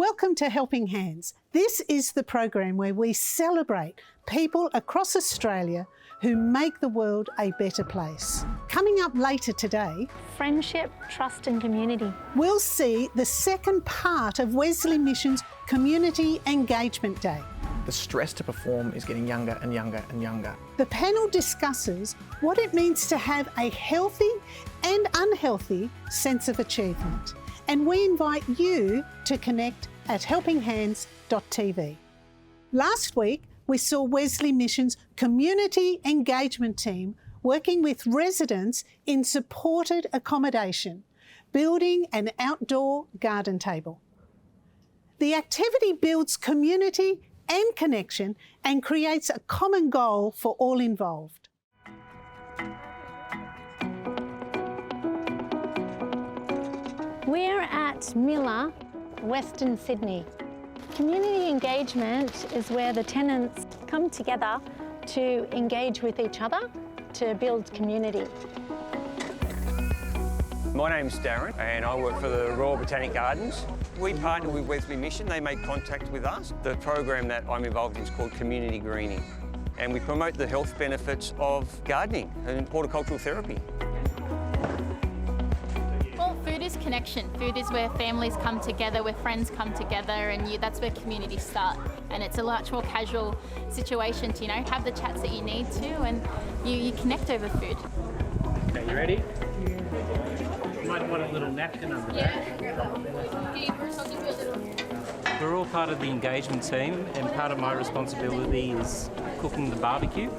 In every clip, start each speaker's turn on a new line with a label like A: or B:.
A: Welcome to Helping Hands. This is the program where we celebrate people across Australia who make the world a better place. Coming up later today,
B: friendship, trust and community.
A: We'll see the second part of Wesley Mission's Community Engagement Day.
C: The stress to perform is getting younger and younger and younger.
A: The panel discusses what it means to have a healthy and unhealthy sense of achievement. And we invite you to connect at helpinghands.tv. Last week, we saw Wesley Mission's community engagement team working with residents in supported accommodation, building an outdoor garden table. The activity builds community and connection and creates a common goal for all involved.
B: We're at Miller, Western Sydney. Community engagement is where the tenants come together to engage with each other to build community.
D: My name's Darren and I work for the Royal Botanic Gardens. We partner with Wesley Mission, they made contact with us. The program that I'm involved in is called Community Greening and we promote the health benefits of gardening and horticultural therapy.
E: Food is connection. Food is where families come together, where friends come together, and that's where communities start. And it's a much more casual situation to, have the chats that you need to, and you connect over food.
F: Okay, you ready? You might want a little napkin under that. We're all part of the engagement team, and part of my responsibility is cooking the barbecue.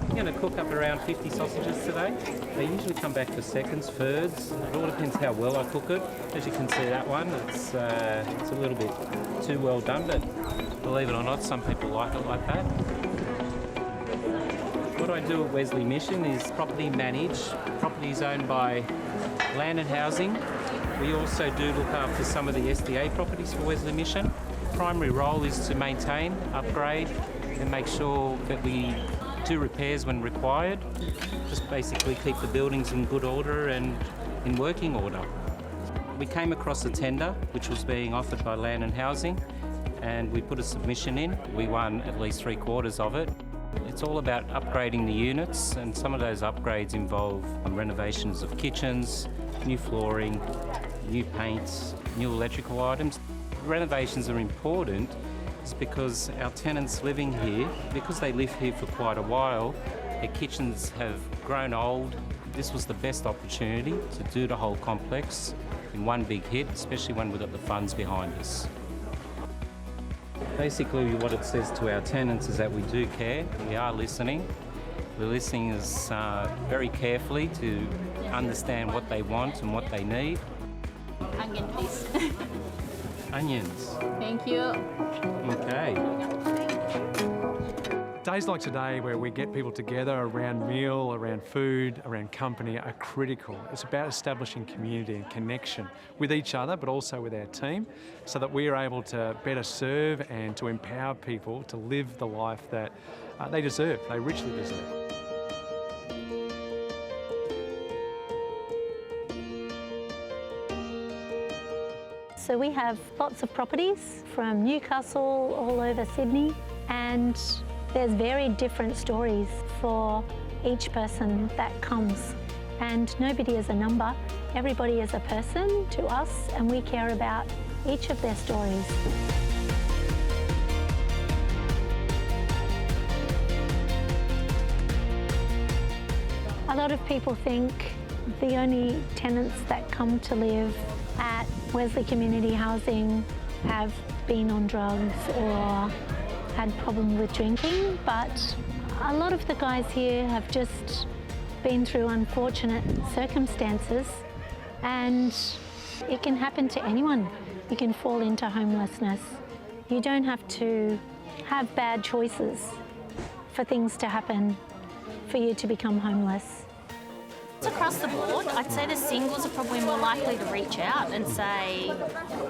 F: I'm going to cook up around 50 sausages today. They usually come back for seconds, thirds. It all depends how well I cook it. As you can see, that one, it's a little bit too well done, but believe it or not, some people like it like that. What I do at Wesley Mission is property manage. Property is owned by Land and Housing. We also do look after some of the SDA properties for Wesley Mission. Primary role is to maintain, upgrade, and make sure that we do repairs when required. Just basically keep the buildings in good order and in working order. We came across a tender which was being offered by Land and Housing and we put a submission in. We won at least 3/4 of it. It's all about upgrading the units and some of those upgrades involve renovations of kitchens, new flooring, new paints, new electrical items. Renovations are important is because our tenants living here, because they live here for quite a while, their kitchens have grown old. This was the best opportunity to do the whole complex in one big hit, especially when we've got the funds behind us. Basically what it says to our tenants is that we do care, we are listening. We're listening very carefully to understand what they want and what they need.
E: Onion, please.
F: Onions.
E: Thank you.
F: Okay.
G: Days like today where we get people together around meal, around food, around company are critical. It's about establishing community and connection with each other but also with our team so that we are able to better serve and to empower people to live the life that they deserve, they richly deserve.
B: So we have lots of properties from Newcastle all over Sydney, and there's very different stories for each person that comes. And nobody is a number, everybody is a person to us, and we care about each of their stories. A lot of people think the only tenants that come to live at Wesley Community Housing have been on drugs or had problems with drinking, but a lot of the guys here have just been through unfortunate circumstances, and it can happen to anyone. You can fall into homelessness. You don't have to have bad choices for things to happen for you to become homeless.
H: Across the board, I'd say the singles are probably more likely to reach out and say,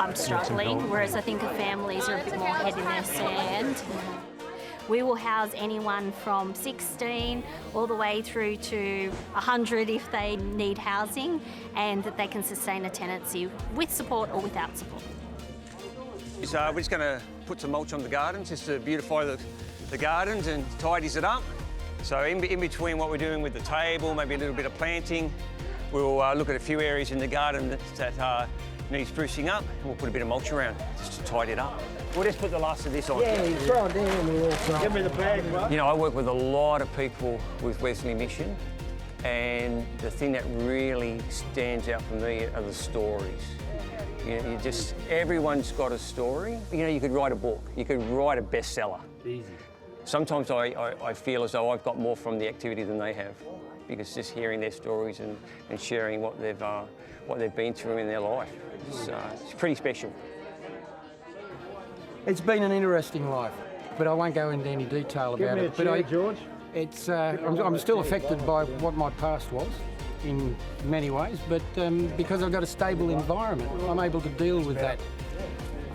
H: I'm struggling, whereas I think the families are a bit more head in their sand. We will house anyone from 16 all the way through to 100 if they need housing, and that they can sustain a tenancy with support or without support.
D: So we're just going to put some mulch on the gardens just to beautify the gardens and tidies it up. So in between what we're doing with the table, maybe a little bit of planting, we'll look at a few areas in the garden that needs sprucing up, and we'll put a bit of mulch around just to tidy it up. We'll just put the last of this on.
I: Yeah, you throw it down the wall. Give me the bag, right?
D: You know, I work with a lot of people with Wesley Mission, and the thing that really stands out for me are the stories. You know, everyone's got a story. You know, you could write a book, you could write a bestseller.
I: Easy.
D: Sometimes I feel as though I've got more from the activity than they have, because just hearing their stories and sharing what they've been through in their life, it's pretty special.
I: It's been an interesting life, but I won't go into any detail about it.
J: Give me a cheer, George.
I: It's I'm still affected by what my past was in many ways, but because I've got a stable environment, I'm able to deal with that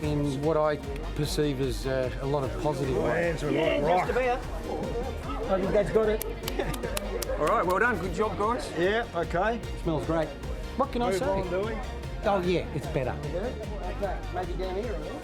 I: in what I perceive as a lot of positive ways.
J: Hands are like rock.
I: Just about. I think that's got it.
D: All right, well done. Good job, guys.
J: Yeah, okay.
I: Smells great. What can I
J: Move
I: say?
J: on, do we?
I: Oh yeah, it's better. Okay, maybe down here a little.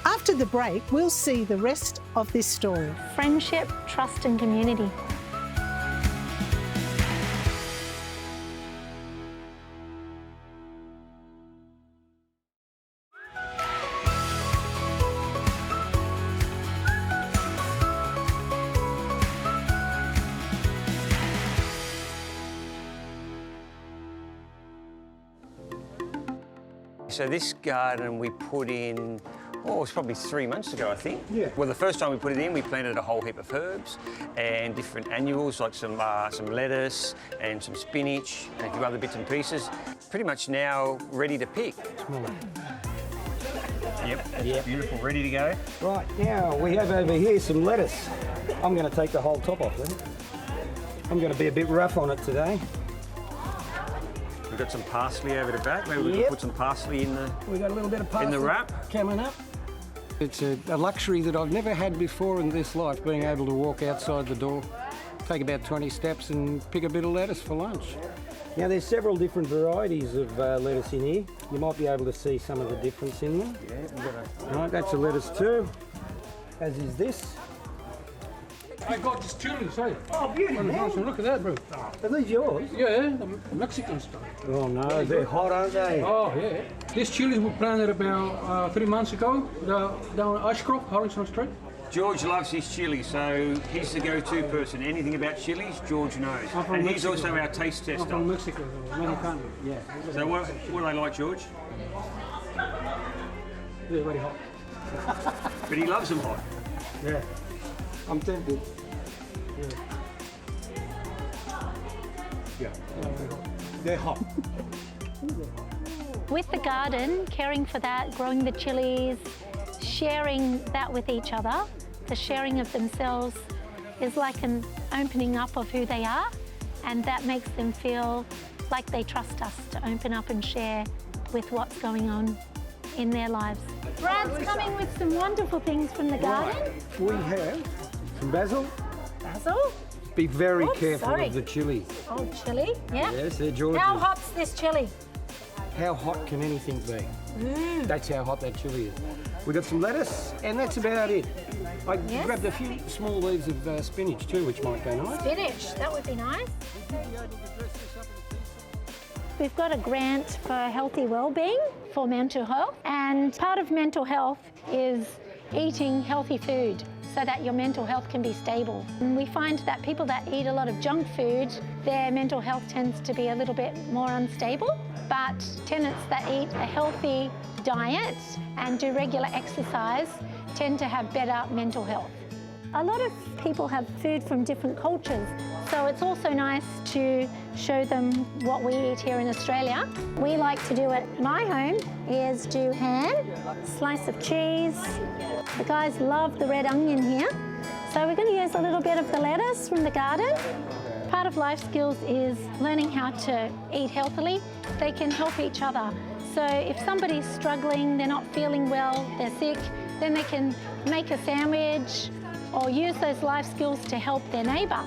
A: After the break, we'll see the rest of this story.
B: Friendship, trust and community.
D: So this garden we put in, it was probably 3 months ago, I think.
J: Yeah.
D: Well, the first time we put it in, we planted a whole heap of herbs and different annuals, like some lettuce and some spinach and a few other bits and pieces. Pretty much now ready to pick. Yep, beautiful, ready to go.
I: Right, now we have over here some lettuce. I'm going to take the whole top off then. I'm going to be a bit rough on it today.
D: We've got some parsley over the back. Maybe we can put some parsley in the
I: We got a little bit of parsley
D: in the wrap.
I: coming up. It's a luxury that I've never had before in this life, being able to walk outside the door, take about 20 steps and pick a bit of lettuce for lunch. Now there's several different varieties of lettuce in here. You might be able to see some of the difference in them. Yeah, right, that's a lettuce too, as is this.
K: I got this chili, sorry.
I: Oh, beautiful.
K: Look at that, bro.
I: Are these yours?
K: Yeah, the Mexican style.
I: Oh no, they're hot, aren't they?
K: Oh, yeah. This chili we planted about 3 months ago down Ashcroft, Harrison Street.
D: George loves his chili, so he's the go-to person. Anything about chilies, George knows.
K: from
D: And he's
K: Mexico.
D: also our taste
K: I'm
D: tester.
K: from Mexico, Mexicano.
I: Yeah.
D: So what do they like, George?
K: They're very hot.
D: But he loves them hot.
I: Yeah. I'm tempted.
K: Yeah. They're hot.
B: With the garden, caring for that, growing the chilies, sharing that with each other, the sharing of themselves is like an opening up of who they are, and that makes them feel like they trust us to open up and share with what's going on in their lives. Brad's coming with some wonderful things from the garden.
I: We have some basil.
B: Basil?
I: Be very
B: Oops,
I: careful
B: sorry.
I: of the chili.
B: Oh, chili, yeah.
I: Yes, they're George's.
B: How hot's this chili?
I: How hot can anything be? That's how hot that chili is. We got some lettuce, and that's about it. I
B: Yes.
I: grabbed a few small leaves of spinach too, which might go nice.
B: Spinach, that would be nice. We've got a grant for healthy wellbeing for mental health, and part of mental health is eating healthy food so that your mental health can be stable. And we find that people that eat a lot of junk food, their mental health tends to be a little bit more unstable, but tenants that eat a healthy diet and do regular exercise tend to have better mental health. A lot of people have food from different cultures, so it's also nice to show them what we eat here in Australia. We like to do at my home is do ham, slice of cheese. The guys love the red onion here. So we're going to use a little bit of the lettuce from the garden. Part of life skills is learning how to eat healthily. They can help each other. So if somebody's struggling, they're not feeling well, they're sick, then they can make a sandwich or use those life skills to help their neighbour.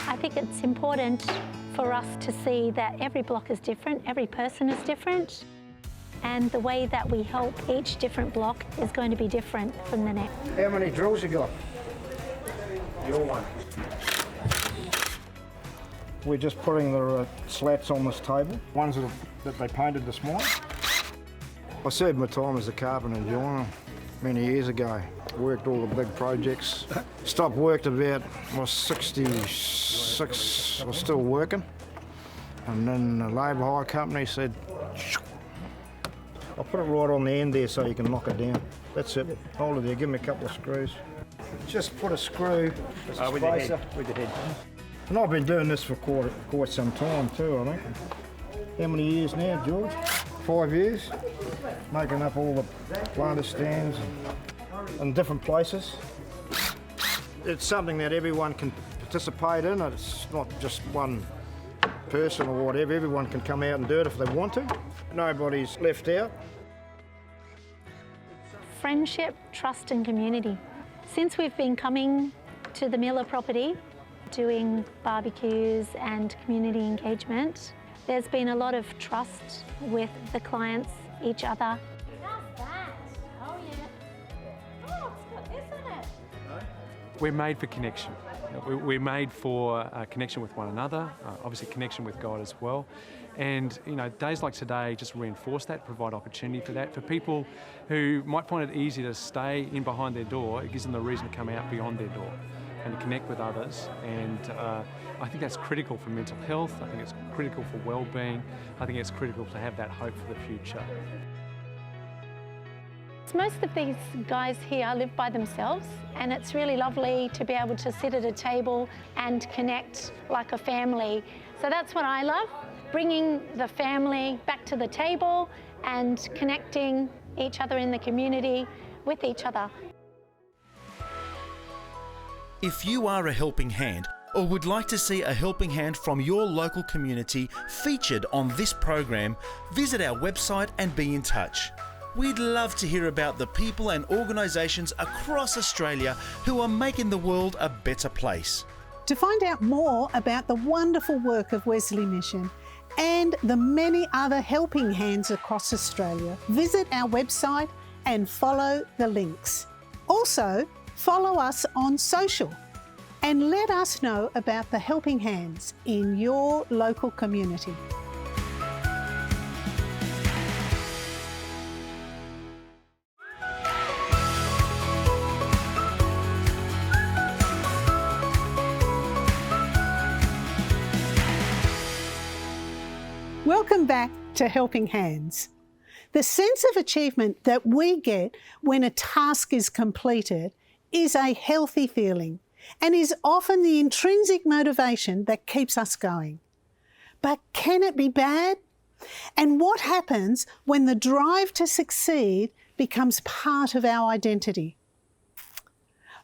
B: I think it's important for us to see that every block is different, every person is different, and the way that we help each different block is going to be different from the next.
I: How many drills you got?
C: Your one.
J: We're just putting the slats on this table, ones that they painted this morning. I served my time as a carpenter in Joanna many years ago. Worked all the big projects. Stopped work at about, I was 66, I was still working. And then the labour hire company said, I'll put it right on the end there so you can knock it down. That's it. Hold it there, give me a couple of screws. Just put a screw,
C: With your head. With your head.
J: And I've been doing this for quite some time too, I think. How many years now, George? 5 years. Making up all the planter stands in different places. It's something that everyone can participate in. It's not just one person or whatever. Everyone can come out and do it if they want to. Nobody's left out.
B: Friendship, trust and community. Since we've been coming to the Miller property, doing barbecues and community engagement, there's been a lot of trust with the clients, each other.
G: We're made for connection. We're made for connection with one another, obviously connection with God as well. And days like today just reinforce that, provide opportunity for that. For people who might find it easy to stay in behind their door, it gives them the reason to come out beyond their door and to connect with others. And I think that's critical for mental health. I think it's critical for well-being. I think it's critical to have that hope for the future.
B: Most of these guys here live by themselves, and it's really lovely to be able to sit at a table and connect like a family. So that's what I love, bringing the family back to the table and connecting each other in the community with each other.
L: If you are a helping hand or would like to see a helping hand from your local community featured on this program, visit our website and be in touch. We'd love to hear about the people and organisations across Australia who are making the world a better place.
A: To find out more about the wonderful work of Wesley Mission and the many other helping hands across Australia, visit our website and follow the links. Also, follow us on social and let us know about the helping hands in your local community. Welcome back to Helping Hands. The sense of achievement that we get when a task is completed is a healthy feeling and is often the intrinsic motivation that keeps us going. But can it be bad? And what happens when the drive to succeed becomes part of our identity?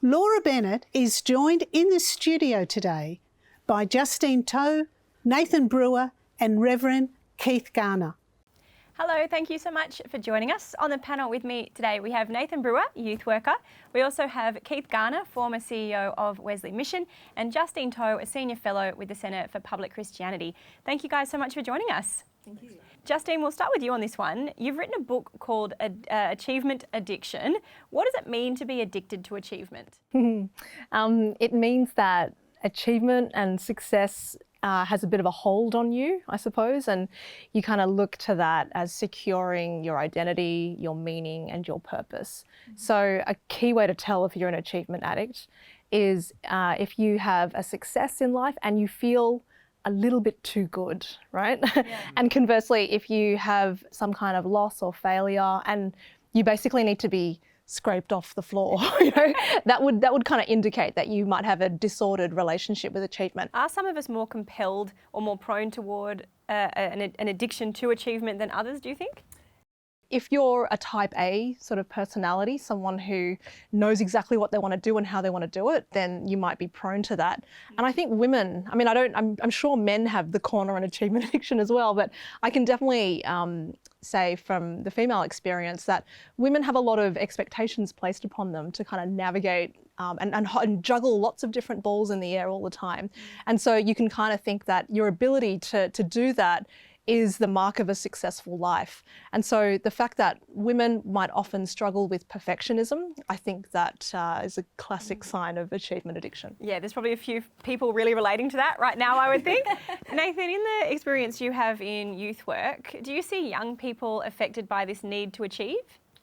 A: Laura Bennett is joined in the studio today by Justine Toe, Nathan Brewer and Reverend Keith Garner.
M: Hello, thank you so much for joining us. On the panel with me today we have Nathan Brewer, youth worker. We also have Keith Garner, former CEO of Wesley Mission, and Justine Toe, a senior fellow with the Centre for Public Christianity. Thank you guys so much for joining us. Thank you. Justine, we'll start with you on this one. You've written a book called Achievement Addiction. What does it mean to be addicted to achievement?
N: It means that achievement and success has a bit of a hold on you, I suppose, and you kind of look to that as securing your identity, your meaning and your purpose. So a key way to tell if you're an achievement addict is if you have a success in life and you feel a little bit too good, right? Yeah. And conversely, if you have some kind of loss or failure and you basically need to be scraped off the floor, that would kind of indicate that you might have a disordered relationship with achievement.
M: Are some of us more compelled or more prone toward an addiction to achievement than others, do you think?
N: If you're a type A sort of personality, someone who knows exactly what they want to do and how they want to do it, then you might be prone to that. And I think women, I mean, I'm sure men have the corner on achievement addiction as well, but I can definitely say from the female experience that women have a lot of expectations placed upon them to kind of navigate and juggle lots of different balls in the air all the time. And so you can kind of think that your ability to do that is the mark of a successful life. And so the fact that women might often struggle with perfectionism, I think that is a classic sign of achievement addiction.
M: Yeah, there's probably a few people really relating to that right now, I would think. Nathan, in the experience you have in youth work, do you see young people affected by this need to achieve?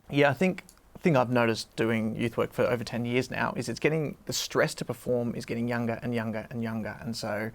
C: Yeah, I think I've noticed doing youth work for over 10 years now is the stress to perform is getting younger and younger and younger. And so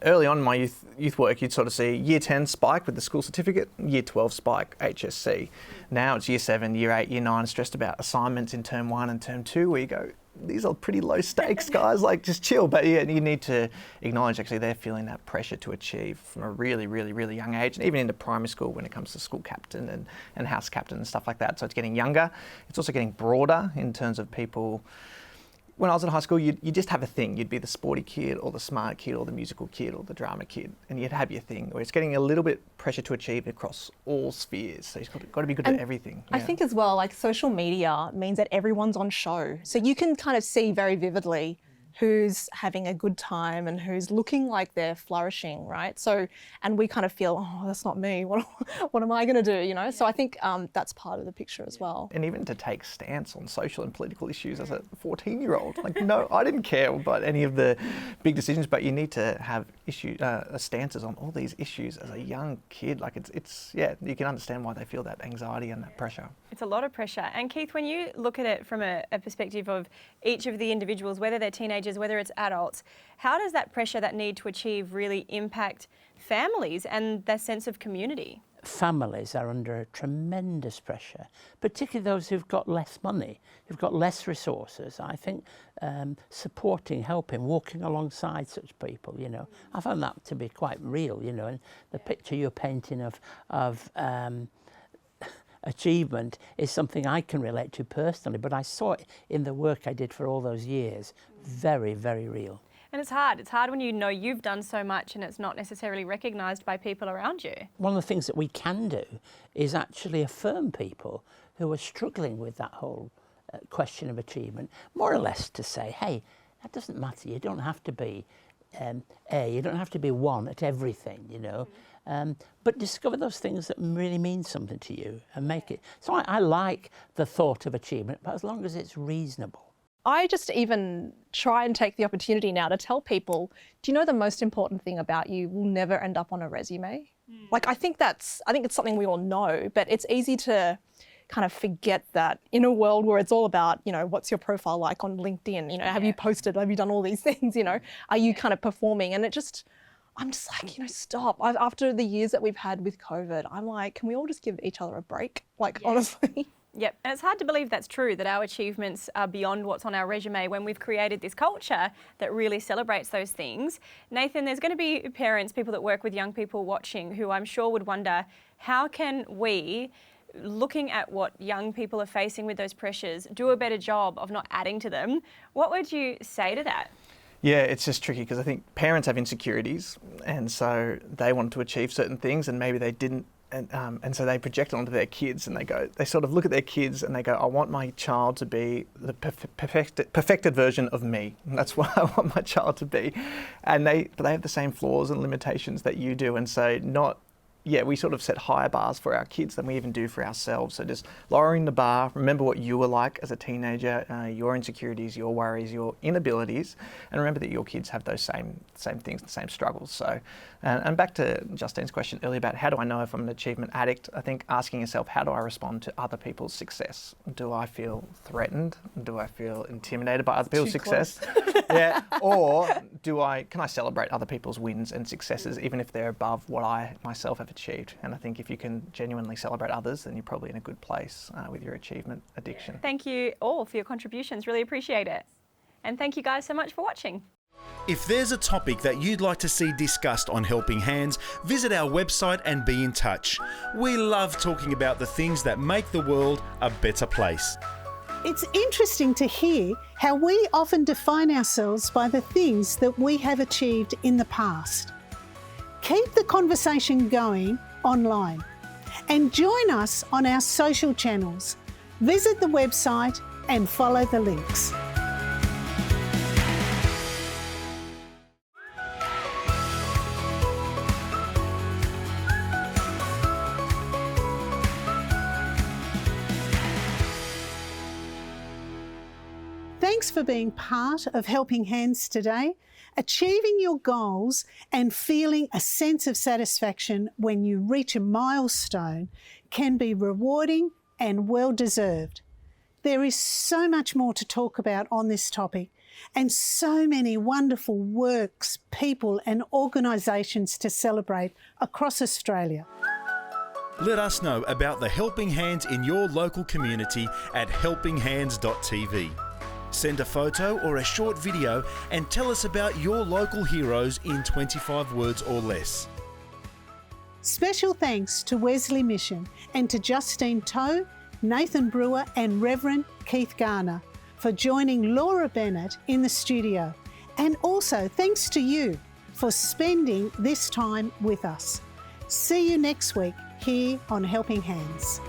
C: early on in my youth work, you'd sort of see year 10 spike with the school certificate, year 12 spike HSC. Now it's year 7, year 8, year 9 stressed about assignments in term 1 and term 2 where you go, these are pretty low stakes, guys, like just chill. But yeah, you need to acknowledge actually they're feeling that pressure to achieve from a really, really, really young age, and even into primary school when it comes to school captain and house captain and stuff like that. So it's getting younger. It's also getting broader in terms of people. When I was in high school, you just have a thing. You'd be the sporty kid or the smart kid or the musical kid or the drama kid, and you'd have your thing. Where it's getting a little bit pressure to achieve across all spheres. So you've got to be good at everything.
N: I think as well, like social media means that everyone's on show. So you can kind of see very vividly who's having a good time and who's looking like they're flourishing, right? So, and we kind of feel, oh, that's not me. What am I going to do, you know? So I think that's part of the picture as well.
C: And even to take stance on social and political issues as a 14-year-old. Like, no, I didn't care about any of the big decisions, but you need to have stances on all these issues as a young kid. Like it's you can understand why they feel that anxiety and that pressure.
M: It's a lot of pressure. And Keith, when you look at it from a perspective of each of the individuals, whether they're teenagers, whether it's adults, how does that pressure, that need to achieve really impact families and their sense of community?
O: Families are under tremendous pressure, particularly those who've got less money, who've got less resources. I think supporting, helping, walking alongside such people, you know, I found that to be quite real, you know, and the picture you're painting of achievement is something I can relate to personally, but I saw it in the work I did for all those years. Very, very real.
M: And it's hard. It's hard when you know you've done so much and it's not necessarily recognised by people around you.
O: One of the things that we can do is actually affirm people who are struggling with that whole question of achievement, more or less to say, hey, that doesn't matter. You don't have to be you don't have to be one at everything, you know. But discover those things that really mean something to you and make it. So I like the thought of achievement, but as long as it's reasonable.
N: I just even try and take the opportunity now to tell people, do you know the most important thing about you will never end up on a resume? Like, I think it's something we all know, but it's easy to kind of forget that in a world where it's all about, you know, what's your profile like on LinkedIn? You know, have you posted, have you done all these things, you know, are you kind of performing? And I'm just like, you know, stop. After the years that we've had with COVID, I'm like, can we all just give each other a break? Like, honestly.
M: Yep, and it's hard to believe that's true, that our achievements are beyond what's on our resume when we've created this culture that really celebrates those things. Nathan, there's going to be parents, people that work with young people watching who I'm sure would wonder, how can we, looking at what young people are facing with those pressures, do a better job of not adding to them? What would you say to that?
C: Yeah, it's just tricky because I think parents have insecurities and so they want to achieve certain things and maybe they didn't. And so they project it onto their kids and they sort of look at their kids and they go, I want my child to be the perfected version of me. And that's what I want my child to be. But they have the same flaws and limitations that you do. And so we sort of set higher bars for our kids than we even do for ourselves. So just lowering the bar, remember what you were like as a teenager, your insecurities, your worries, your inabilities, and remember that your kids have those same things, the same struggles. So, and back to Justine's question earlier about how do I know if I'm an achievement addict, I think asking yourself, how do I respond to other people's success? Do I feel threatened? Do I feel intimidated by other people's success? Yeah. Or can I celebrate other people's wins and successes, even if they're above what I myself have achieved? And I think if you can genuinely celebrate others, then you're probably in a good place with your achievement addiction.
M: Thank you all for your contributions. Really appreciate it. And thank you guys so much for watching.
L: If there's a topic that you'd like to see discussed on Helping Hands, visit our website and be in touch. We love talking about the things that make the world a better place.
A: It's interesting to hear how we often define ourselves by the things that we have achieved in the past. Keep the conversation going online and join us on our social channels. Visit the website and follow the links. Thanks for being part of Helping Hands today. Achieving your goals and feeling a sense of satisfaction when you reach a milestone can be rewarding and well-deserved. There is so much more to talk about on this topic and so many wonderful works, people and organisations to celebrate across Australia.
L: Let us know about the Helping Hands in your local community at helpinghands.tv. Send a photo or a short video and tell us about your local heroes in 25 words or less.
A: Special thanks to Wesley Mission and to Justine Toe, Nathan Brewer and Reverend Keith Garner for joining Laura Bennett in the studio. And also thanks to you for spending this time with us. See you next week here on Helping Hands.